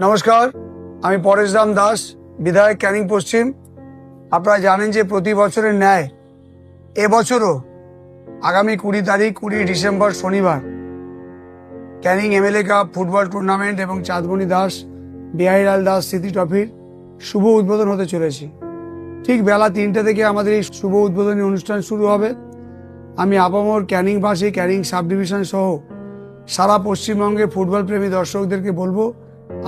নমস্কার, আমি পরেশ রাম দাস, বিধায়ক ক্যানিং পশ্চিম। আপনারা জানেন যে প্রতি বছরের ন্যায় এবছরও আগামী 20 তারিখ 20 ডিসেম্বর শনিবার Canning MLA cup football tournament এবং চাঁদমণি দাস বিহারীলাল দাস স্মৃতি ট্রফির শুভ উদ্বোধন হতে চলেছে। ঠিক বেলা 3টে থেকে আমাদের এই শুভ উদ্বোধনী অনুষ্ঠান শুরু হবে। আমি আপামর ক্যানিংবাসী, ক্যানিং সাব ডিভিশন সহ সারা পশ্চিমবঙ্গে ফুটবল প্রেমী দর্শকদেরকে বলবো,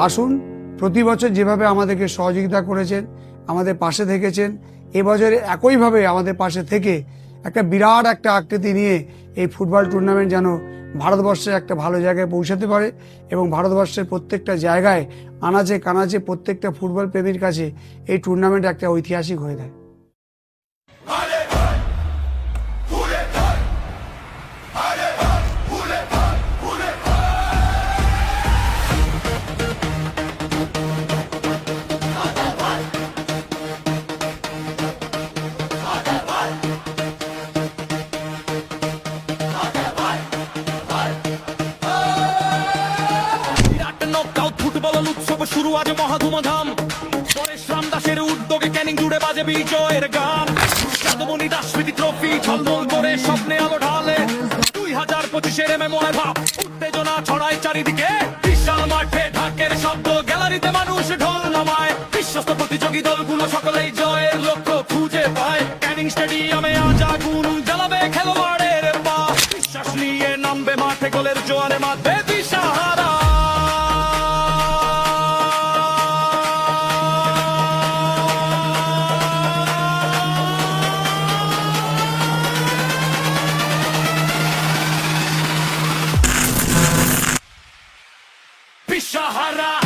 আসুন। প্রতি বছর যেভাবে আমাদেরকে সহযোগিতা করেছেন, আমাদের পাশে থেকেছেন, এবছরে একইভাবে আমাদের পাশে থেকে একটা বিরাট একটা আকৃতি নিয়ে এই ফুটবল টুর্নামেন্ট যেন ভারতবর্ষের একটা ভালো জায়গায় পৌঁছাতে পারে এবং ভারতবর্ষের প্রত্যেকটা জায়গায় আনাচে কানাচে প্রত্যেকটা ফুটবল প্রেমীর কাছে এই টুর্নামেন্ট একটা ঐতিহাসিক হয়ে যায়। শুরু আজ মহাধুমধাম, পরেশ রাম দাসের উদ্যোগে ক্যানিং জুড়ে বাজে বিজয়ের গান। চাঁদমণি দাস স্মৃতি ট্রফি ঝলমল করে স্বপ্নে আলো ঢালে। 2025-এর এমএমওআই ভাব উত্তেজনা ছড়ায় চারিদিকে। বিশাল মাঠে ঢাকের শব্দ, গ্যালারিতে মানুষ ঢোল নামায়। বিশ্বস্ত প্রতিযোগী দলগুলো সকলেই জয়ের লক্ষ্য খুঁজে পায়। ক্যানিং স্টেডিয়ামে আজ আগুন জ্বালাবে খেলোয়াড়ের পা। বিশ্বাস নিয়ে নামবে মাঠে, গোলের জোয়ারে মাঠে দিশাহারা। Bishahara